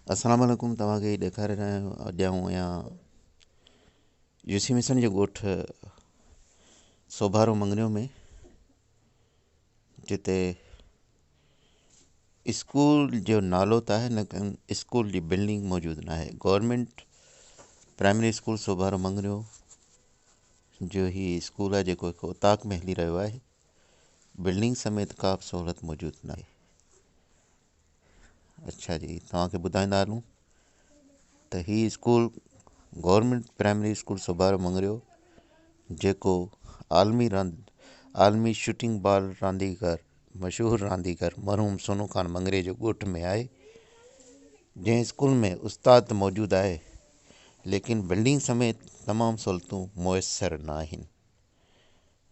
अस्सलाम वालेकुम। तव्हांखे ॾेखारे रहिया आहियूं अॼु आऊं या यूसी मिशन जे ॻोठ सोभारो मंगरियो में, जिते स्कूल जो नालो त आहे लेकिन स्कूल जी बिल्डिंग मौजूदु न आहे। Government primary school Sobharo Mangrio जो ही स्कूल आहे जेको हिकु उताक में हली रहियो आहे। बिल्डिंग समेत का बि सहूलियत मौजूदु न आहे। अच्छा जी, तव्हांखे ॿुधाईंदा हलूं त ही school government primary school Sobharo Mangrio जेको आलमी शूटिंग बॉल रांदीगर मशहूरु रांदीगर मरहूम सोनू ख़ान मंगरे जो ॻोठ में आहे। जंहिं स्कूल में उस्ताद मौजूदु आहे लेकिन बिल्डिंग समेत तमामु सहूलियतूं मुयसरु न आहिनि।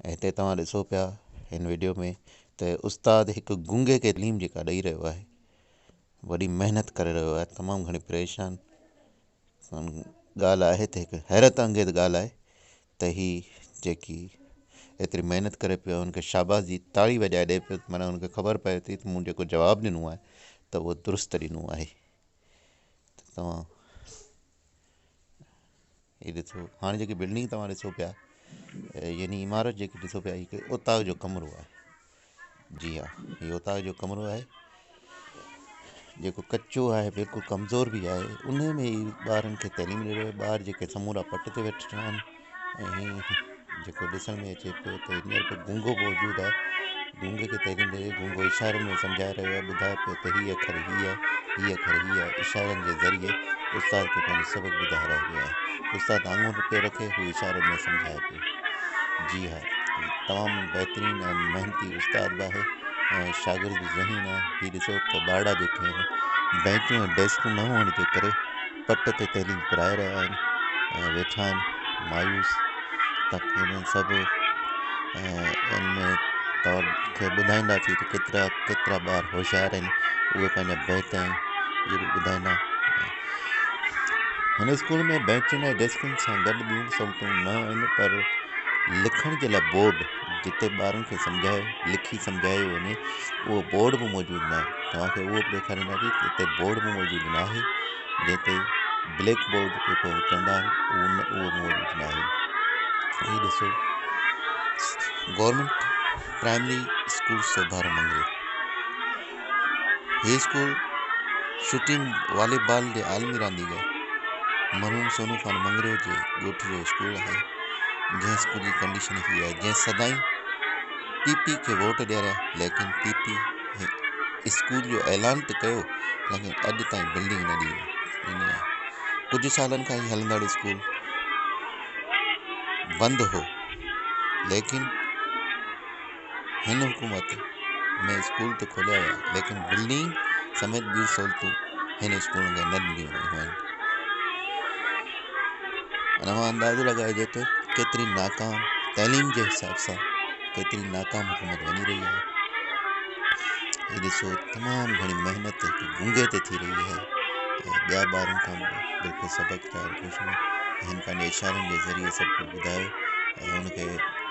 ऐं हिते तव्हां ॾिसो पिया हिन वीडियो में त उस्ताद हिकु गूंगे खे तालीम जेका ॾेई रहियो आहे, वॾी महिनत करे रहियो आहे, तमामु घणी परेशान ॻाल्हि आहे त हिकु हैरत अंगेज़ ॻाल्हि आहे त ही जेकी एतिरी महिनत करे पियो हुनखे शाबाश जी ताड़ी वॼाए ॾिए पियो, माना हुनखे ख़बर पए थी त मूं जेको जवाबु ॾिनो आहे त उहो दुरुस्त ॾिनो आहे। त तव्हां हीअ ॾिसो, हाणे जेकी बिल्डिंग तव्हां ॾिसो पिया, यानी इमारत जेकी ॾिसो पिया, हिकु उताक जो कमिरो आहे। जी हा, हीअ उताक जो कमिरो आहे जेको कचो आहे, बिल्कुलु कमज़ोर बि आहे। उन में ई ॿारनि खे तइलीम ॾेई रहियो आहे। ॿार जेके समूरा पट ते वेठा आहिनि ऐं हीअं जेको ॾिसण में अचे पियो त हींअर बि गूंगो मौजूदु आहे। गूंगे खे तइलीम ॾेई गूंगो इशारनि में सम्झाए रहियो आहे, ॿुधाए पियो त हीअ अखर हीअ आहे, हीअ अखर हीअ आहे। इशारनि जे ज़रिए उस्ताद खे पंहिंजो सबक़ु ॿुधाए रहियो आहे। उस्ताद आङुर पियो रखे, हू इशारनि में सम्झाए पियो। जी हा, तमामु बहितरीनु ऐं महिनती उस्ताद बि आहे ऐं शागिर्द बि ज़हीन आहे। हीअ ॾिसो त ॿारड़ा जेके आहिनि, बेंचूं ऐं डेस्कूं न हुअण जे करे पट ते तइलीम पिराए रहिया आहिनि ऐं वेठा आहिनि मायूस तक़रीबन सभु। ऐं इन में तव्हांखे ॿुधाईंदासीं त केतिरा ॿार होशियारु आहिनि, उहे पंहिंजा बैत ऐं इहे बि ॿुधाईंदा। हिन स्कूल में बेंचुनि ऐं डेस्कुनि सां गॾु ॿियूं सहूलियतूं न आहिनि, पर लिखण जे लाइ बोर्ड जिते ॿारनि खे लिखी सम्झायो वञे, उहो बोर्ड बि मौजूदु न आहे। तव्हांखे उहो बि ॾेखारींदासीं त हिते बोर्ड बि मौजूदु न आहे, जंहिं ते ब्लैक बोर्ड जेको चवंदा आहिनि उहो मौजूदु न आहे। हीअ ॾिसो, government primary school Sobharo Mangrio. हीअ स्कूल शूटिंग वॉलीबॉल जे आलमी रांदीगर मरहूम सोनू ख़ान मंगरियो जे ॻोठ जो स्कूल आहे। जंहिं स्कूल जी कंडीशन हीअ आहे, जंहिं सदाईं पीपी खे वोट ॾियारिया, लेकिन पीपी स्कूल जो ऐलान त कयो लेकिन अॼु ताईं बिल्डिंग न ॾिनी आहे। कुझु सालनि खां ई हलंदड़ स्कूल बंदि हो, लेकिन हिन हुकूमत में स्कूल त खोलिया विया, लेकिन बिल्डिंग समेत ॿियूं सहूलियतूं हिन स्कूल खे न ॾिनियूं वियूं आहिनि। इन मां अंदाज़ो लॻाइजे थो केतिरी नाकाम तइलीम जे हिसाब सां केतिरी नाकाम हुकूमत वञी रही आहे। हीअ ॾिसो, तमामु घणी महिनत हिकु गूंगे ते थी रही आहे ऐं ॿिया ॿारनि खां बिल्कुलु सबक़ु तयारु कुझु न। हिन पंहिंजे इशारनि जे ज़रिए सभु कुझु ॿुधायो ऐं हुनखे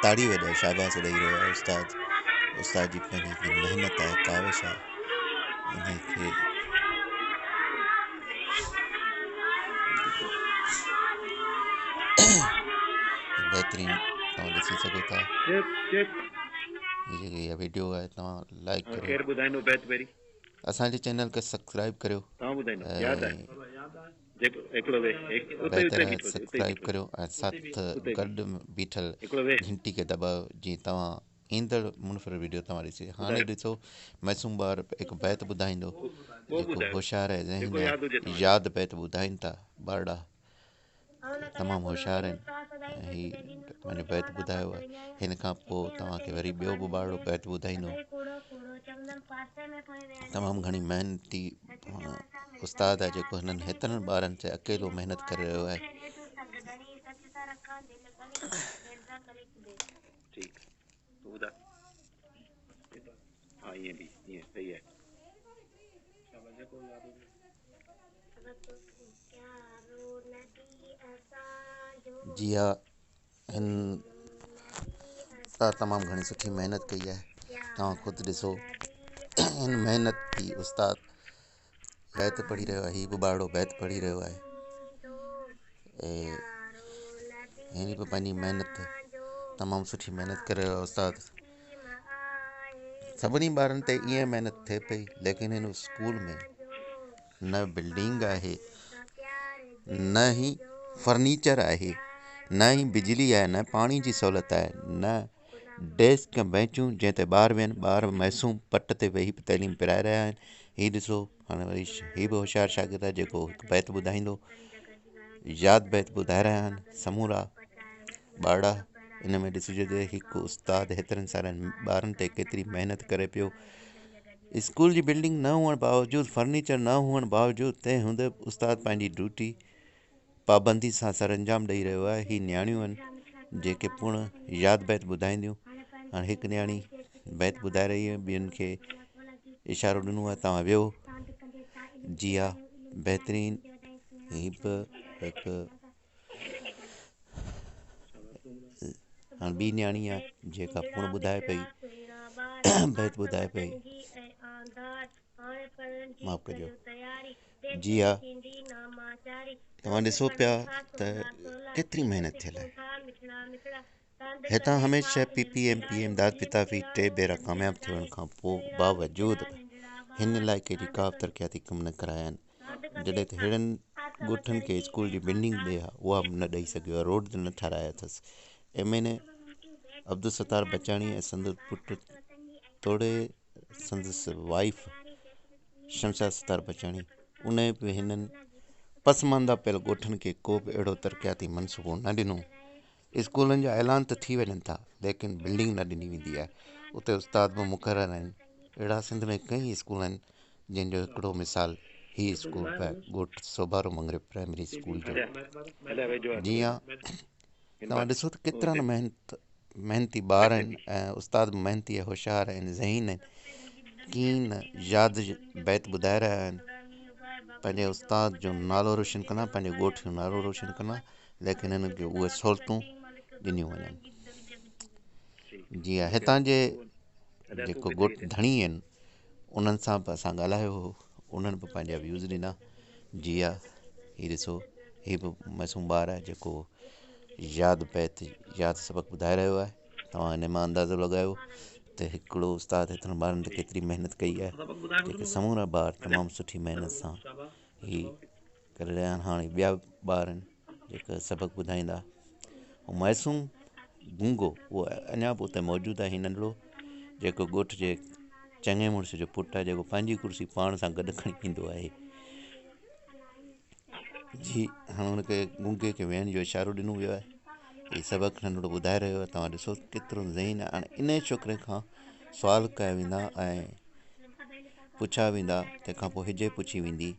ताड़ी वॼाए शाबाश ॾेई रहियो आहे। उस्ताद जी पंहिंजी हिकिड़ी महिनत आहे, काविश आहे। इनखे बहितरीनु तव्हां ॾिसी सघो था। जेकी इहा वीडियो आहे तव्हां लाइक करियो, असांजे चैनल खे सब्सक्राइब करियो, बहितर आहे सब्सक्राइब करियो ऐं साथ गॾु बीठल घंटी खे दॿायो जीअं तव्हां ईंदड़ मुनफ़िर वीडियो तव्हां ॾिसी। हाणे ॾिसो, मासूम ॿार हिकु बैत ॿुधाईंदो जेको होशियारु आहे, ज़हन आहे, यादि बैत ॿुधाइनि था। ॿारड़ा तमामु होशियारु आहिनि ऐं हीअ पंहिंजो बैत ॿुधायो आहे। हिन खां पोइ तव्हांखे वरी ॿियो बि ॿारड़ो बैत ॿुधाईंदो। तमामु घणी महिनती उस्ताद आहे जेको हिननि हेतिरनि ॿारनि ते अकेलो महिनत करे रहियो आहे। जी हा, हिन तमामु घणी सुठी महिनत कई आहे। तव्हां ख़ुदि ॾिसो, हिन महिनती उस्ताद बैत पढ़ी रहियो आहे, हीउ बि ॿारड़ो बैत पढ़ी रहियो आहे ऐं हिन बि पंहिंजी महिनत तमामु सुठी महिनत करे रहियो आहे। उस्ताद सभिनी ॿारनि ते ईअं महिनत थिए पई, लेकिन हिन स्कूल में न बिल्डिंग आहे, न ई फर्नीचर आहे, न ई बिजली आहे, न पाणी जी सहूलियत आहे, न डेस्क बेंचूं जंहिं ते ॿार वेहनि। ॿार मैसूं पट ते वेही तइलीम पिराए रहिया आहिनि। हीउ ॾिसो हाणे वरी हीउ बि होशियारु शागिर्दु आहे जेको हिकु बैत ॿुधाईंदो, यादि बैत ॿुधाए रहिया आहिनि समूरा ॿारड़ा। इन में ॾिसिजो त हिकु उस्तादु हेतिरनि सारनि ॿारनि ते केतिरी महिनत करे पियो। स्कूल जी बिल्डिंग न हुअण बावजूदि, फर्नीचर न हुअण बावजूदि, तंहिं हूंदे बि उस्तादु पंहिंजी ड्यूटी पाबंदी सां सर अंजाम ॾेई रहियो आहे। हीअ नियाणियूं आहिनि जेके पूर्ण यादि बैत ॿुधाईंदियूं। हाणे हिकु नियाणी बैत ॿुधाए रही आहे, ॿियनि खे इशारो ॾिनो आहे तव्हां वियो। जी हा, बहितरीनु। हीअ बि हिकु हाणे ॿी नियाणी आहे जेका पूर्ण ॿुधाए पई, बैत ॿुधाए पई। माफ़ कजो। जी हा, तव्हां ॾिसो पिया त केतिरी महिनत थियल आहे। हितां हमेशह PPM इमदाद पिताफ़ी 3 भेरा कामयाबु थियण खां पोइ बावजूदि हिन इलाइक़े जी का बि तरक़ियाती कम न कराया आहिनि। जॾहिं त हेड़नि ॻोठनि खे स्कूल जी बिल्डिंग ॾे हा, उहा बि न ॾेई सघियो आहे, रोड न ठाराया अथसि। MNA अब्दुल सत्तार बचाणी ऐं संदसि पुटु तोड़े संदसि वाइफ शमशाद सत्तार बचाणी, उन बि हिननि पसमानदा पियल ॻोठनि खे को बि अहिड़ो तरक़ियाती मनसूबो न ॾिनो। स्कूलनि जा ऐलान त थी वञनि था, लेकिन बिल्डिंग न ॾिनी वेंदी आहे। उते उस्ताद बि मुक़ररु आहिनि। अहिड़ा सिंध में कई स्कूल आहिनि, जंहिंजो हिकिड़ो मिसाल ही स्कूल पिया ॻोठ सोभारो मंगरे प्राइमरी स्कूल जो। जीअं तव्हां ॾिसो त केतिरा महिनती ॿार आहिनि ऐं उस्ताद बि महिनती ऐं होशियारु आहिनि, ज़हीन आहिनि। कीअं न यादि बैत ॿुधाए रहिया आहिनि, पंहिंजे उस्ताद जो नालो रोशन कंदा, पंहिंजे ॻोठ जो नालो रोशन कंदा, लेकिन हिननि खे उहे सहूलियतूं ॾिनियूं वञनि। जी हा, हितां जे जेको ॻोठ धणी आहिनि उन्हनि सां बि असां ॻाल्हायो हो, उन्हनि बि पंहिंजा व्यूज़ ॾिना। जी हा, हीउ ॾिसो, हीउ बि मासूम ॿारु आहे जेको यादि बैत यादि सबक़ु ॿुधाए रहियो आहे। तव्हां हिन मां अंदाज़ो लॻायो त हिकिड़ो उस्तादु हेतिरनि ॿारनि ते केतिरी महिनत कई आहे, जेके समूरा ॿार तमामु सुठी महिनत सां ही करे रहिया आहिनि। हाणे ॿिया ॿार आहिनि जेका सबक़ु ॿुधाईंदा। ऐं मासूम गूंगो उहो अञा बि उते मौजूदु आहे। हीउ नंढिड़ो जेको ॻोठ जे चङे मुड़ुस जो पुटु आहे, जेको पंहिंजी कुर्सी पाण सां गॾु खणी ईंदो आहे। जी हाणे हुनखे गूंगे खे वेहण जो इशारो ॾिनो वियो आहे। हीउ सबक़ु नंढिड़ो ॿुधाए रहियो आहे। तव्हां ॾिसो केतिरो ज़हीन आहे। हाणे इन छोकिरे खां सुवाल कया वेंदा ऐं पुछा वेंदा, तंहिंखां पोइ हिजे पुछी वेंदी,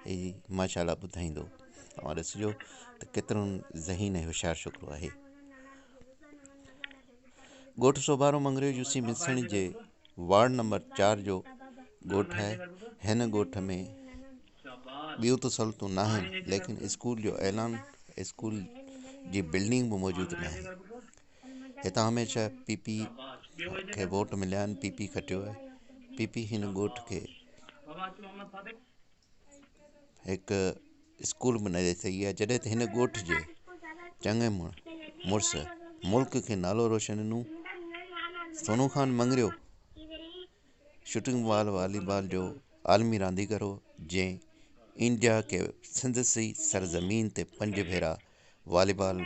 हीउ माशाअल्लाह ॿुधाईंदो। तव्हां ॾिसिजो त केतिरो ज़हीन ऐं होशियारु छोकिरो आहे। ॻोठ सोभारो मंगरे यूसी मिसण जे वार्ड नंबर 4 जो ॻोठ आहे। हिन ॻोठ में ॿियूं त सहूलियतूं न आहिनि, लेकिन स्कूल जो ऐलान, स्कूल जी बिल्डिंग बि मौजूदु न आहे। हितां हमेशह PP खे वोट मिलिया आहिनि, PP खटियो आहे। PP हिन ॻोठ खे हिकु स्कूल बि न ॾेई सघी आहे, जॾहिं त हिन ॻोठ जे चङे मुड़ुस मुल्क खे नालो रोशन ॾिनो। Sonu Khan Mangrio shooting ball volleyball जो आलमी रांदीगर हो, जंहिं इंडिया खे संदसि सरज़मीन ते 5 भेरा वॉलीबॉल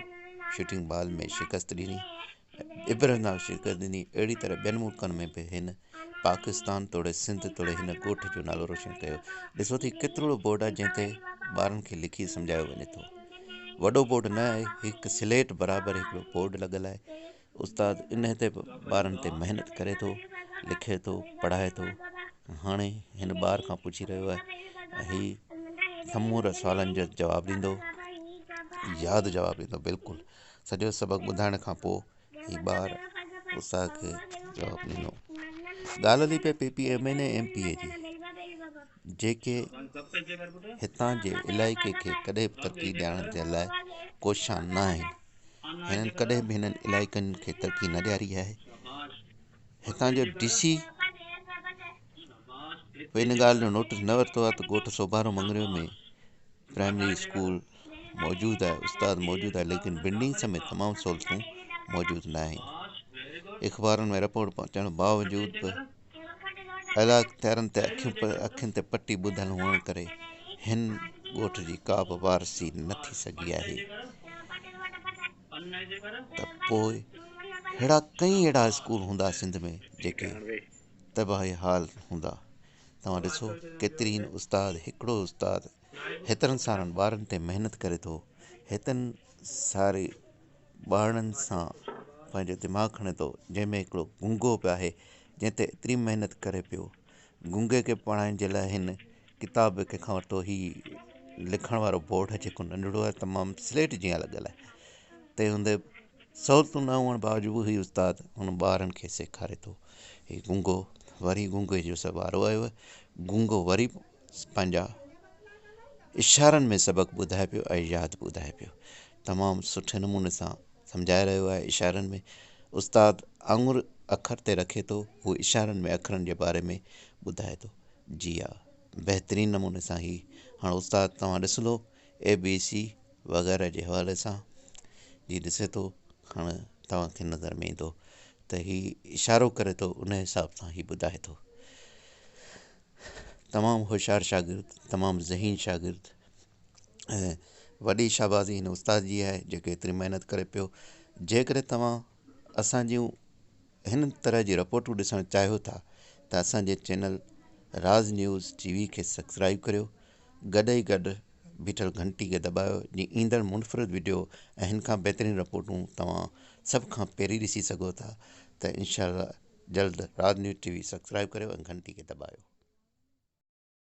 शूटिंग बॉल में शिकस्त ॾिनी, इबरतनाक शिकस्त ॾिनी। अहिड़ी तरह ॿियनि मुल्कनि में बि हिन पाकिस्तान तोड़े सिंध तोड़े हिन ॻोठ जो नालो रोशन कयो। ॾिसो त केतिरो बोर्ड आहे जंहिं ते ॿारनि खे लिखी सम्झायो वञे थो। वॾो बोर्ड न आहे, हिकु स्लेट बराबरि हिकिड़ो बोर्ड लॻल आहे। उस्ताद इन ते बि ॿारनि ते महिनत करे थो, लिखे थो, पढ़ाए थो। हाणे हिन ॿार खां पुछी रहियो आहे, हीउ समूरा सुवालनि जो जवाबु ॾींदो, यादि जवाबु ॾींदो। बिल्कुलु सॼो सबक़ु ॿुधाइण खां पोइ हीउ ॿार उस्ताद खे जवाबु ॾिनो। ॻाल्हि हली पई PP MNA MPA जी, जेके हितां जे इलाइक़े खे कॾहिं बि तरक़ी ॾियारण जे लाइ कोशिशा न आहिनि। हिननि कॾहिं बि हिननि इलाइक़नि खे तरक़ी न ॾियारी आहे। हितां जो DC पोइ इन ॻाल्हि जो नोटिस न वरितो आहे त ॻोठ 112 मंगरियो में प्राइमरी स्कूल मौजूदु आहे, उस्ताद मौजूदु आहे, लेकिन बिल्डिंग समेत तमामु सहूलियतूं मौजूदु न आहिनि। अख़बारुनि में रिपोर्ट पहुचण बावजूदि बि अला इख़्तियारनि ते अखियुनि ते पटी ॿुधल हुअण करे हिन ॻोठ जी का बि वारसी न थी सघी आहे। त पोइ कई अहिड़ा स्कूल हूंदा सिंध में जेके तबाही हाल हूंदा। तव्हां ॾिसो केतिरी उस्ताद, हिकिड़ो उस्ताद हेतिरनि सारनि ॿारनि ते महिनत करे थो, हेतिरनि सारे ॿारनि सां पंहिंजो दिमाग़ु खणे थो, जंहिंमें हिकिड़ो गुंगो बि आहे जंहिं ते एतिरी महिनत करे पियो। गुंगे खे पढ़ाइण जे लाइ हिन किताब कंहिंखां वरितो, ही लिखण वारो बोर्ड जेको नंढिड़ो आहे, तमामु स्लेट जीअं लॻल आहे, ते हूंदे सहूलियतूं न हुअण बावजूदि ही उस्ताद हुन ॿारनि खे सेखारे थो। ही गुंगो वरी गुंगे जो सवारो आयो, गुंगो वरी पंहिंजा इशारनि में सबक़ु ॿुधाए पियो ऐं यादि ॿुधाए पियो। तमामु सुठे नमूने सां सम्झाए रहियो आहे इशारनि में। उस्ताद आङुर अखर ते रखे थो, उहो इशारनि में अखरनि जे बारे में ॿुधाए थो। जी हा, बहितरीनु नमूने सां ही हाणे उस्ताद तव्हां ॾिसंदो ABC वग़ैरह जे हवाले सां जी ॾिसे थो, हाणे तव्हांखे नज़र में ईंदो त ही इशारो करे थो, उन हिसाब सां ही ॿुधाए थो। तमामु होशियारु शागिर्द, तमामु ज़हीन शागिर्द, ऐं वॾी शाबाज़ी हिन उस्ताद जी आहे जेके एतिरी महिनत करे पियो। जेकॾहिं तव्हां असांजूं हिन तरह जी रिपोर्टूं ॾिसणु चाहियो था त असांजे चैनल राज़ न्यूज़ TV खे सब्सक्राइब करियो, गॾु ई गॾु बीठल घंटी खे दॿायो, जीअं ईंदड़ मुनफ़रिद वीडियो ऐं हिन खां बहितरीनु रिपोर्टूं तव्हां सभ खां पहिरीं ॾिसी सघो था। त इंशाअल्लाह जल्द राज़ न्यूज़ TV सब्सक्राइब करियो ऐं घंटी खे दॿायो।